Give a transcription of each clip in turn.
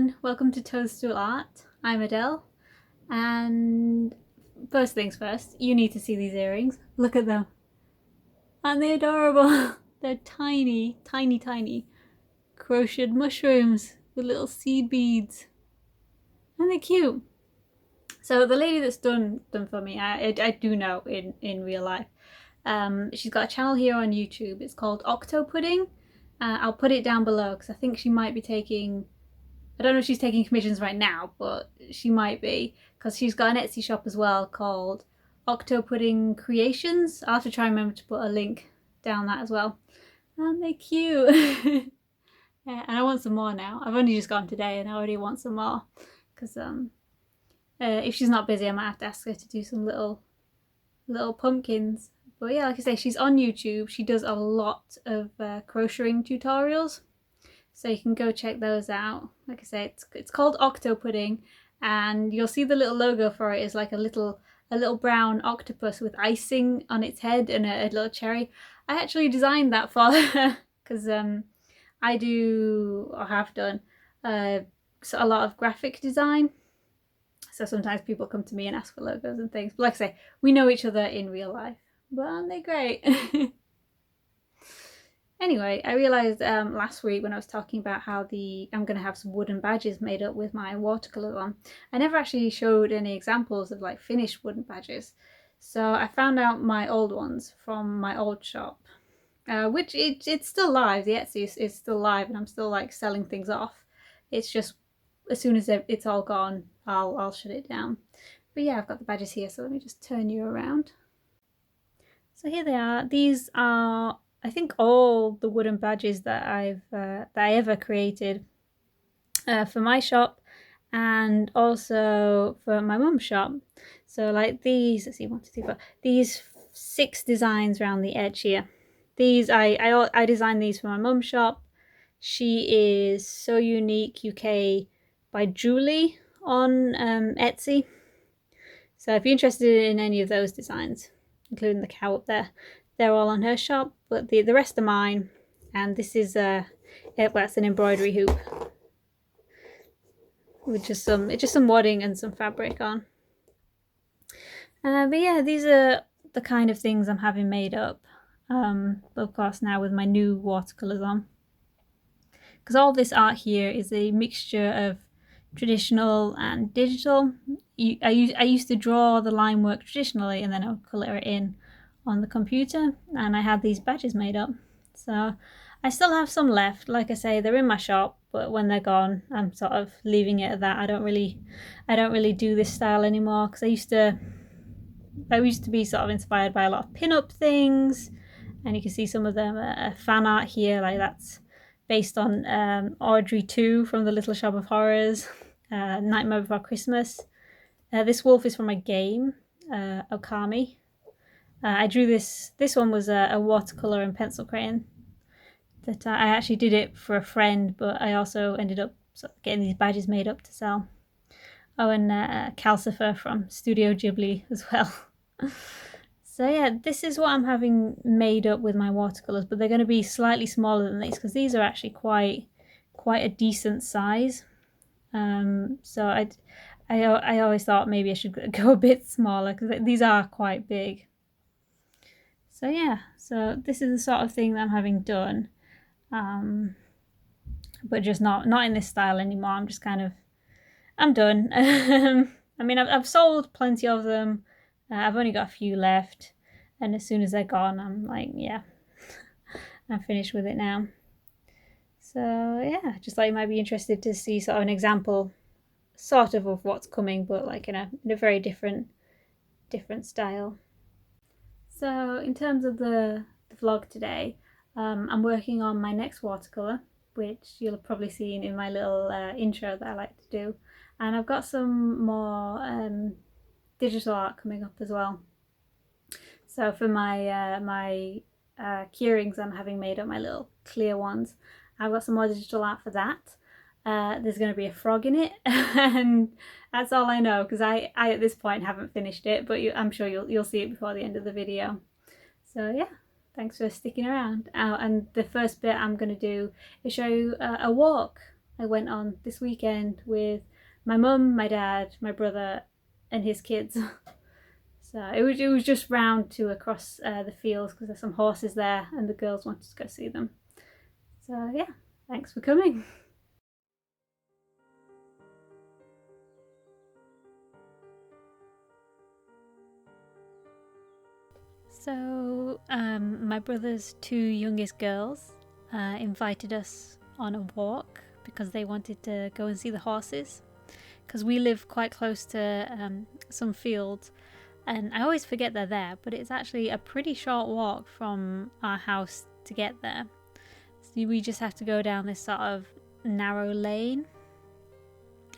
everyone, welcome to Toadstool Art. I'm Adele, and first things first, you need to see these earrings. Look at them. Aren't they adorable? They're tiny, tiny, tiny crocheted mushrooms with little seed beads. And they're cute. So the lady that's done them for me, I do know in real life. She's got a channel here on YouTube. It's called OCTOPUDDING. I'll put it down below because I think she might be taking, I don't know if she's taking commissions right now, but she might be, because she's got an Etsy shop as well called OCTOPUDDING Creations. I'll have to try and remember to put a link down that as well. And they're cute. Yeah, and I want some more now. I've only just got them today and I already want some more, because if she's not busy I might have to ask her to do some little pumpkins. But yeah, like I say, she's on YouTube. She does a lot of crocheting tutorials, so you can go check those out. Like I say, it's called OCTOPUDDING, and you'll see the little logo for it is like a little brown octopus with icing on its head and a little cherry. I actually designed that for her because I do, or have done, so a lot of graphic design. So sometimes people come to me and ask for logos and things. But like I say, we know each other in real life. But aren't they great? Anyway, I realised last week when I was talking about how I'm going to have some wooden badges made up with my watercolours on, I never actually showed any examples of like finished wooden badges. So I found out my old ones from my old shop, which it's still live. The Etsy is still live, and I'm still like selling things off. It's just as soon as it's all gone, I'll shut it down. But yeah, I've got the badges here, so let me just turn you around. So here they are. These are, I think, all the wooden badges that I ever created for my shop, and also for my mum's shop. So like these, let's see, 1, 2, 3, 4. These 6 designs around the edge here. These I designed these for my mum's shop. She is So Unique UK by Julie on Etsy. So if you're interested in any of those designs, including the cow up there, they're all on her shop. But the rest are mine. And this is well, it's an embroidery hoop with just some wadding and some fabric on. But yeah, these are the kind of things I'm having made up. But of course now with my new watercolours on, because all this art here is a mixture of traditional and digital. I used to draw the line work traditionally, and then I would colour it in on the computer, and I had these badges made up. So I still have some left. Like I say, they're in my shop, but when they're gone, I'm sort of leaving it at that. I don't really do this style anymore, because I used to be sort of inspired by a lot of pin-up things, and you can see some of them fan art here. Like that's based on Audrey 2 from The Little Shop of Horrors, Nightmare Before Christmas. This wolf is from a game, Okami. I drew this one was a watercolour and pencil crayon. That I actually did it for a friend, but I also ended up sort of getting these badges made up to sell. Oh, and Calcifer from Studio Ghibli as well. So yeah, this is what I'm having made up with my watercolours, but they're going to be slightly smaller than these, because these are actually quite a decent size. So I always thought maybe I should go a bit smaller, because these are quite big. So yeah, so this is the sort of thing that I'm having done, but just not in this style anymore. I'm just kind of, I'm done. I mean, I've sold plenty of them. I've only got a few left, and as soon as they're gone, I'm like, yeah, I'm finished with it now. So yeah, just thought you might be interested to see sort of an example, sort of what's coming, but like in a very different style. So in terms of the vlog today, I'm working on my next watercolour, which you'll have probably seen in my little intro that I like to do, and I've got some more digital art coming up as well. So for my keyrings, I'm having made up my little clear ones. I've got some more digital art for that. There's going to be a frog in it, and that's all I know, because I at this point haven't finished it, but I'm sure you'll see it before the end of the video. So yeah, thanks for sticking around. And the first bit I'm going to do is show you a walk I went on this weekend with my mum, my dad, my brother and his kids. So it was just round to across the fields because there's some horses there and the girls wanted to go see them. So yeah, thanks for coming. So my brother's two youngest girls invited us on a walk because they wanted to go and see the horses, because we live quite close to some fields, and I always forget they're there, but it's actually a pretty short walk from our house to get there. So we just have to go down this sort of narrow lane,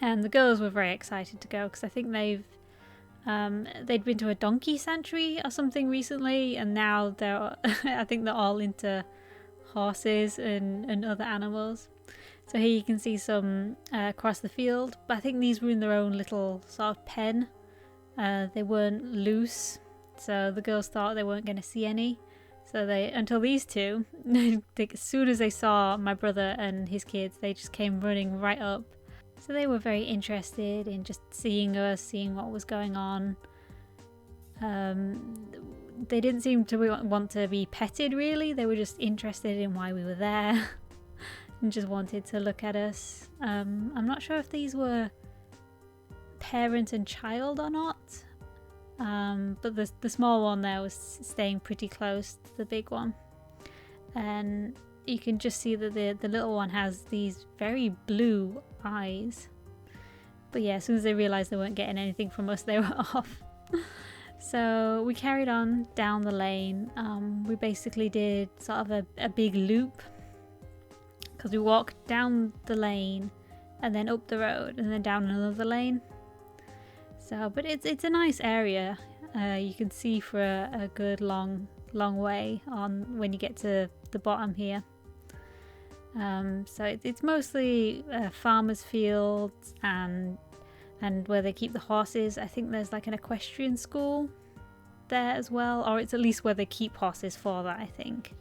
and the girls were very excited to go because I think they'd been to a donkey sanctuary or something recently, and now they're I think they're all into horses and other animals. So here you can see some across the field, but I think these were in their own little sort of pen. They weren't loose, so the girls thought they weren't going to see any. So until these two, as soon as they saw my brother and his kids, they just came running right up. So they were very interested in just seeing us, seeing what was going on. They didn't seem to want to be petted really, they were just interested in why we were there and just wanted to look at us. I'm not sure if these were parent and child or not, but the small one there was staying pretty close to the big one, and you can just see that the little one has these very blue eyes. But yeah, as soon as they realised they weren't getting anything from us, they were off. So we carried on down the lane. We basically did sort of a big loop, because we walked down the lane and then up the road and then down another lane. So, but it's a nice area. You can see for a good long way on when you get to the bottom here. So it's mostly farmers' fields and where they keep the horses. I think there's like an equestrian school there as well, or it's at least where they keep horses for that, I think.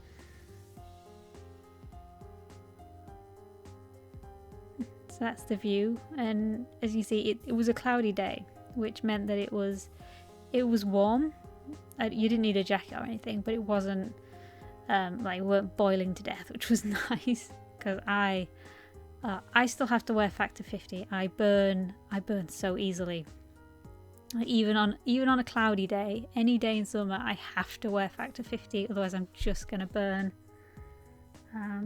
So that's the view, and as you see, it was a cloudy day, which meant that it was warm. You didn't need a jacket or anything, but it wasn't like we weren't boiling to death, which was nice, because I still have to wear factor 50. I burn so easily. Like even on a cloudy day, any day in summer, I have to wear factor 50, otherwise I'm just gonna burn.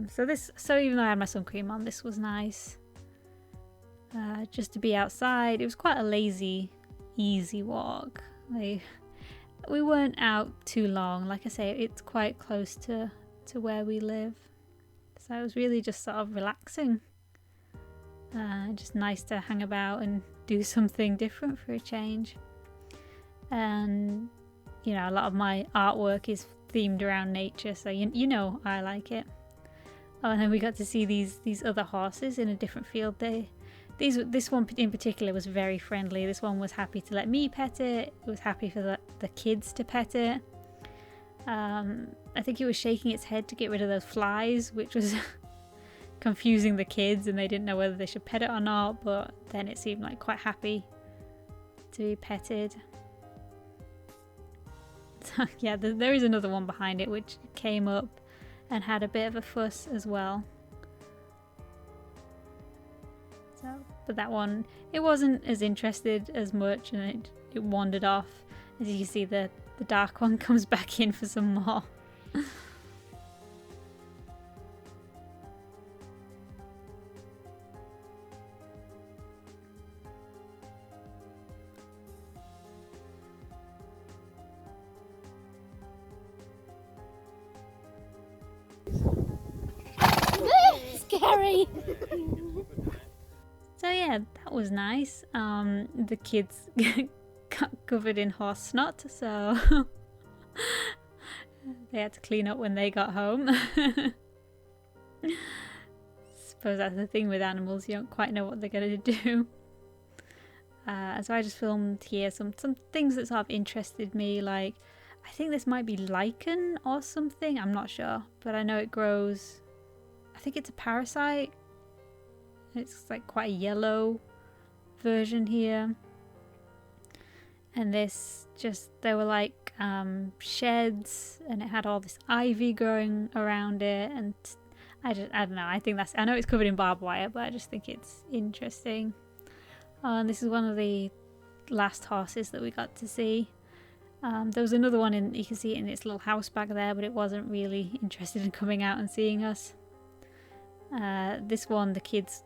So even though I had my sun cream on, this was nice. Just to be outside. It was quite a lazy, easy walk. We weren't out too long. Like I say, it's quite close to where we live, so it was really just sort of relaxing. Just nice to hang about and do something different for a change. And you know, a lot of my artwork is themed around nature, so you know I like it. Oh, and then we got to see these other horses in a different field. This one in particular was very friendly. This one was happy to let me pet it. It was happy for the kids to pet it. I think it was shaking its head to get rid of those flies, which was confusing the kids, and they didn't know whether they should pet it or not, but then it seemed like quite happy to be petted. So yeah, there is another one behind it which came up and had a bit of a fuss as well. So, but that one, it wasn't as interested as much, and it wandered off. As you can see, the dark one comes back in for some more. Scary! So yeah, that was nice. The kids got covered in horse snot, so they had to clean up when they got home. Suppose that's the thing with animals, you don't quite know what they're going to do. So I just filmed here some things that sort of interested me, like I think this might be lichen or something, I'm not sure, but I know it grows, I think it's a parasite, It's like quite a yellow version here. And this just, there were like sheds, and it had all this ivy growing around it, and I don't know, I know it's covered in barbed wire, but I just think it's interesting. Oh, and this is one of the last horses that we got to see. There was another one you can see it in its little house back there, but it wasn't really interested in coming out and seeing us. This one the kids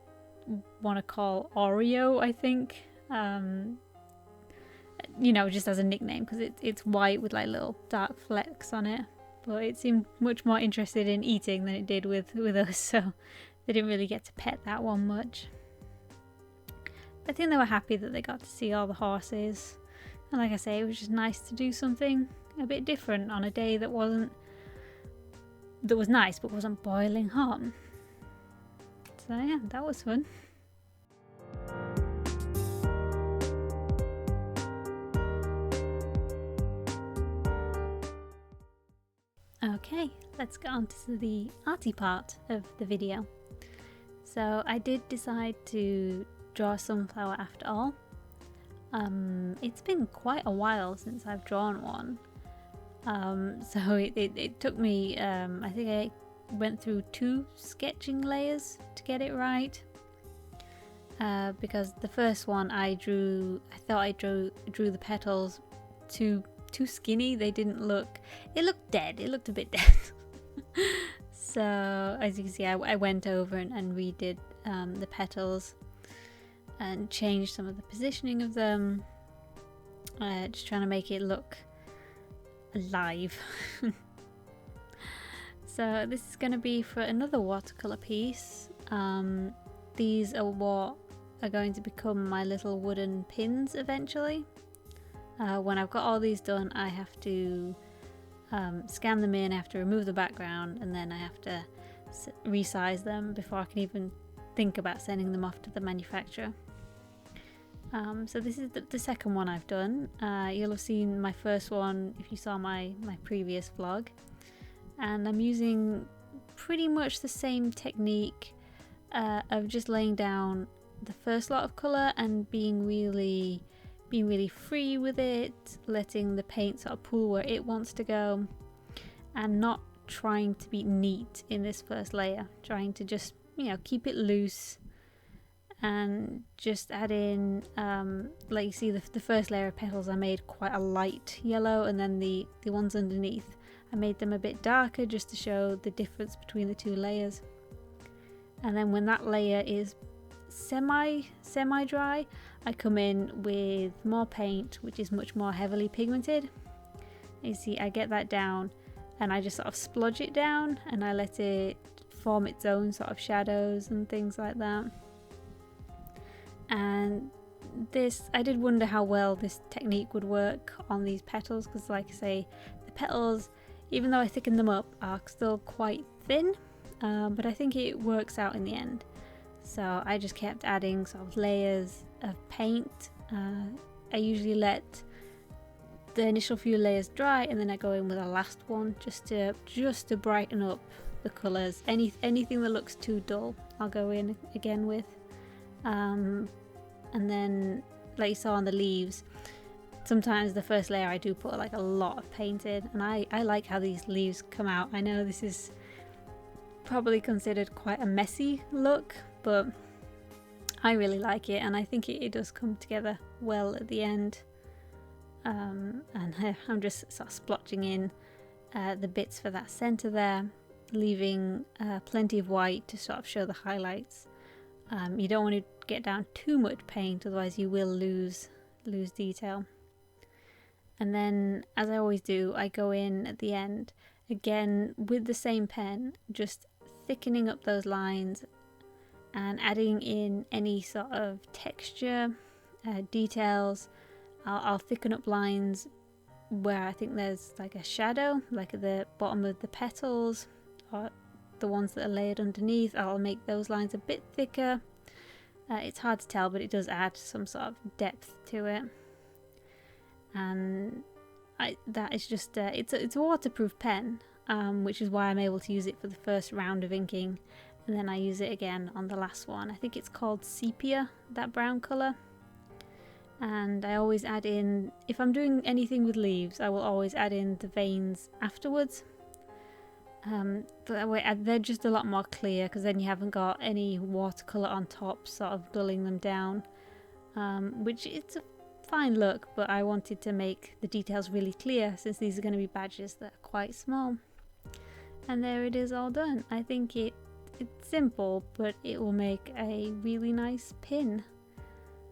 want to call Oreo, I think. You know, just as a nickname, because it's white with like little dark flecks on it. But it seemed much more interested in eating than it did with us, so they didn't really get to pet that one much. I think they were happy that they got to see all the horses. And like I say, it was just nice to do something a bit different on a day that was nice but wasn't boiling hot. So yeah, that was fun. Okay, let's get on to the arty part of the video. So I did decide to draw a sunflower after all. It's been quite a while since I've drawn one. So it took me, I think I went through 2 sketching layers to get it right. Because the first one I thought I drew the petals too skinny. They didn't look, it looked dead, it looked a bit dead. So as you can see, I went over and redid the petals and changed some of the positioning of them, just trying to make it look alive. So this is going to be for another watercolour piece. These are what are going to become my little wooden pins eventually. When I've got all these done, I have to scan them in, I have to remove the background, and then I have to resize them before I can even think about sending them off to the manufacturer. So this is the second one I've done. You'll have seen my first one if you saw my previous vlog, and I'm using pretty much the same technique of just laying down the first lot of colour and being really free with it, letting the paint sort of pool where it wants to go, and not trying to be neat in this first layer, trying to just, you know, keep it loose and just add in, like you see the first layer of petals I made quite a light yellow, and then the ones underneath I made them a bit darker just to show the difference between the 2 layers. And then when that layer is semi-dry, I come in with more paint, which is much more heavily pigmented. You see, I get that down and I just sort of splodge it down and I let it form its own sort of shadows and things like that. And this, I did wonder how well this technique would work on these petals, because like I say, the petals, even though I thicken them up, are still quite thin, but I think it works out in the end. So I just kept adding sort of layers of paint. I usually let the initial few layers dry, and then I go in with a last one just to brighten up the colours. Anything that looks too dull, I'll go in again with. And then, like you saw on the leaves, sometimes the first layer I do put like a lot of paint in, and I like how these leaves come out. I know this is probably considered quite a messy look, but I really like it, and I think it does come together well at the end. And I'm just sort of splotching in the bits for that centre there, leaving plenty of white to sort of show the highlights. You don't want to get down too much paint, otherwise you will lose detail. And then, as I always do, I go in at the end again with the same pen, just thickening up those lines and adding in any sort of texture, details. I'll thicken up lines where I think there's like a shadow, like at the bottom of the petals, or the ones that are layered underneath. I'll make those lines a bit thicker. It's hard to tell, but it does add some sort of depth to it. And that is just it's a waterproof pen, which is why I'm able to use it for the first round of inking, and then I use it again on the last one. I think it's called sepia, that brown colour. And I always add in, if I'm doing anything with leaves, I will always add in the veins afterwards. That way they're just a lot more clear, because then you haven't got any watercolour on top sort of dulling them down, which it's a fine look, but I wanted to make the details really clear since these are going to be badges that are quite small. And there it is, all done. I think it's simple, but it will make a really nice pin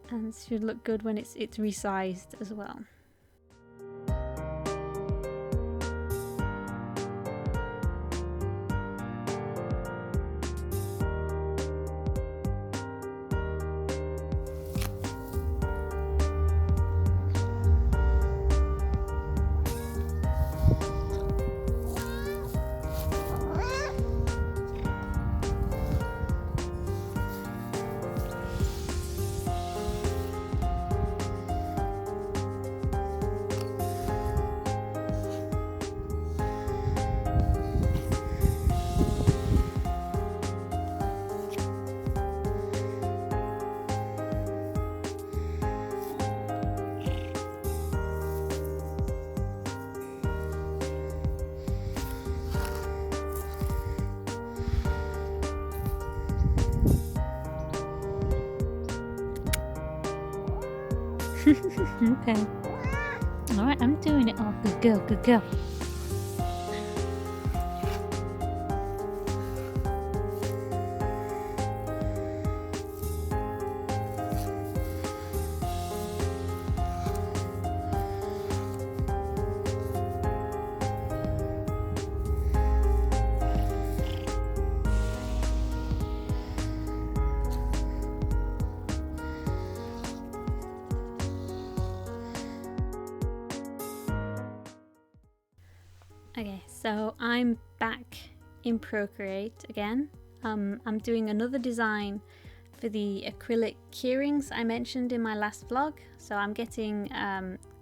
and should look good when it's resized as well. Okay. Alright, I'm doing it. Oh, good girl, good girl. Okay, so I'm back in Procreate again. I'm doing another design for the acrylic keyrings I mentioned in my last vlog. So I'm getting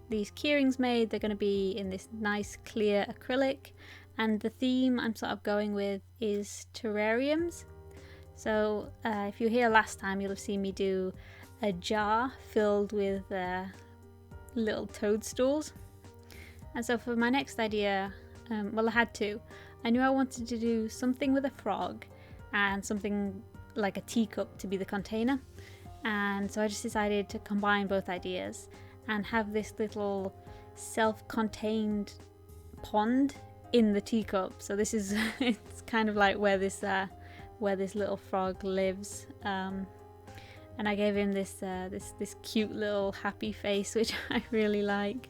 these keyrings made. They're going to be in this nice clear acrylic, and the theme I'm sort of going with is terrariums. So if you were here last time, you'll have seen me do a jar filled with little toadstools. And so for my next idea, well, I had two. I knew I wanted to do something with a frog and something like a teacup to be the container, and so I just decided to combine both ideas and have this little self-contained pond in the teacup. So this is it's kind of like where this little frog lives, and I gave him this cute little happy face, which I really like.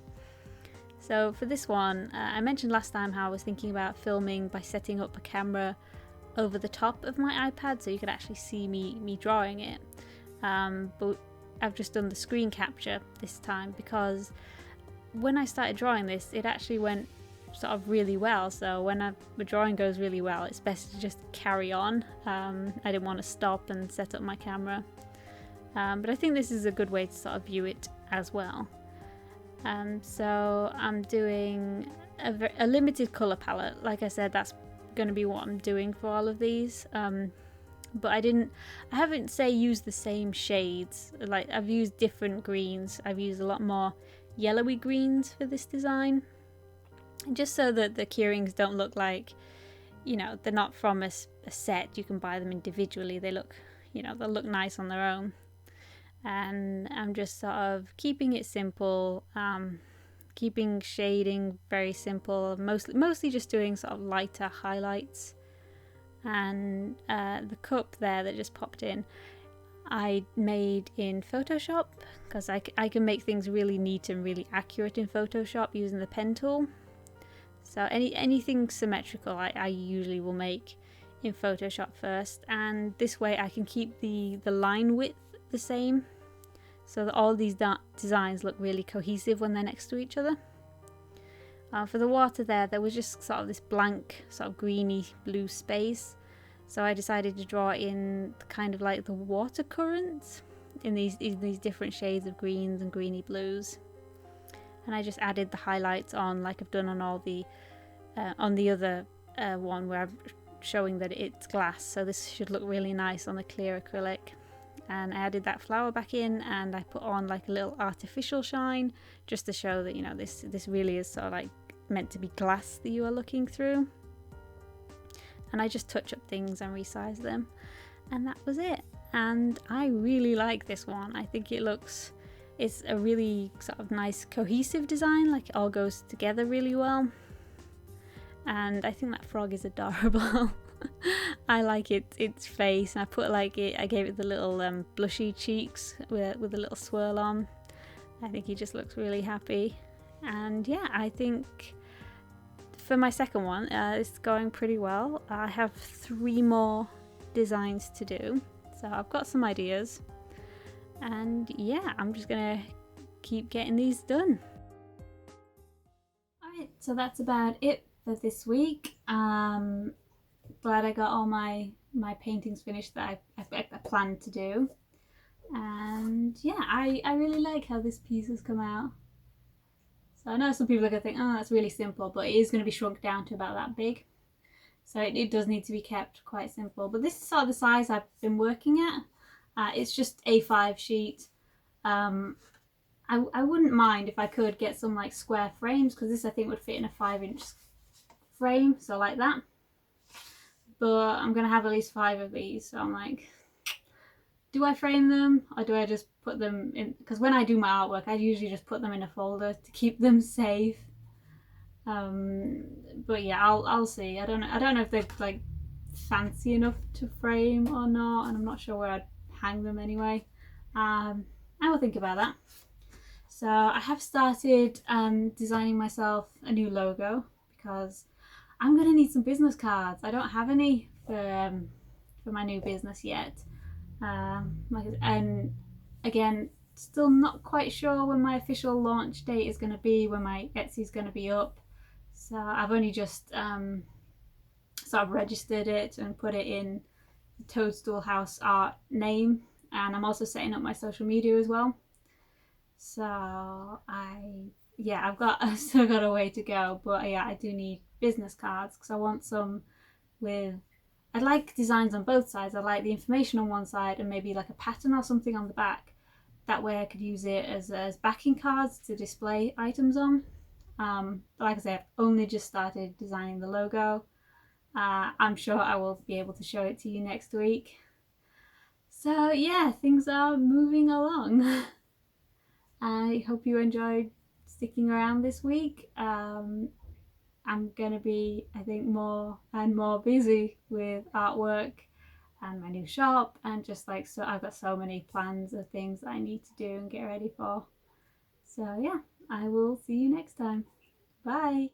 So for this one, I mentioned last time how I was thinking about filming by setting up a camera over the top of my iPad so you could actually see me drawing it. But I've just done the screen capture this time because when I started drawing this, it actually went sort of really well. So when the drawing goes really well, it's best to just carry on. I didn't want to stop and set up my camera. But I think this is a good way to sort of view it as well. So I'm doing a limited colour palette. Like I said, that's going to be what I'm doing for all of these. But I haven't used the same shades. Like I've used different greens. I've used a lot more yellowy greens for this design, just so that the keyrings don't look like, they're not from a set. You can buy them individually. They look, they'll look nice on their own. And I'm just sort of keeping it simple, keeping shading very simple, mostly just doing sort of lighter highlights. And the cup there that just popped in, I made in Photoshop because I can make things really neat and really accurate in Photoshop using the pen tool. So anything symmetrical I usually will make in Photoshop first, and this way I can keep the line width the same, so that all these designs look really cohesive when they're next to each other. For the water there was just sort of this blank sort of greeny blue space, so I decided to draw in kind of like the water currents in these different shades of greens and greeny blues, and I just added the highlights on like I've done on all the on the other one where I've showing that it's glass, so this should look really nice on the clear acrylic. And I added that flower back in, and I put on like a little artificial shine just to show that, you know, this really is sort of like meant to be glass that you are looking through. And I just touch up things and resize them, and that was it. And I really like this one. I think it's a really sort of nice cohesive design, like it all goes together really well. And I think that frog is adorable. I like its face, and I put I gave it the little blushy cheeks with a little swirl on. I think he just looks really happy. And yeah, I think for my second one, it's going pretty well. I have 3 more designs to do, so I've got some ideas. And yeah, I'm just gonna keep getting these done. Alright, so that's about it for this week. Glad I got all my paintings finished that I planned to do. And yeah, I really like how this piece has come out. So I know some people are going to think, oh, that's really simple, but it is going to be shrunk down to about that big. So it does need to be kept quite simple. But this is sort of the size I've been working at. It's just A5 sheet. I wouldn't mind if I could get some like square frames, because this I think would fit in a 5-inch frame, so like that. But I'm going to have at least 5 of these, so I'm like, do I frame them or do I just put them in? Because when I do my artwork, I usually just put them in a folder to keep them safe. But yeah, I'll see. I don't know if they're like fancy enough to frame or not, and I'm not sure where I'd hang them anyway. I will think about that. So I have started designing myself a new logo, because I'm gonna need some business cards. I don't have any for my new business yet. And again, still not quite sure when my official launch date is going to be, when my Etsy is going to be up. So I've only just sort of registered it and put it in the Toadstool House Art name, and I'm also setting up my social media as well. So I've still got a way to go, but yeah, I do need business cards, because I want some with, I like designs on both sides. I like the information on one side and maybe like a pattern or something on the back. That way I could use it as backing cards to display items on. But like I said, I've only just started designing the logo. I'm sure I will be able to show it to you next week. So yeah, things are moving along. I hope you enjoyed sticking around this week. I'm gonna be, I think, more and more busy with artwork and my new shop, and just like, so I've got so many plans of things that I need to do and get ready for. So yeah, I will see you next time. Bye.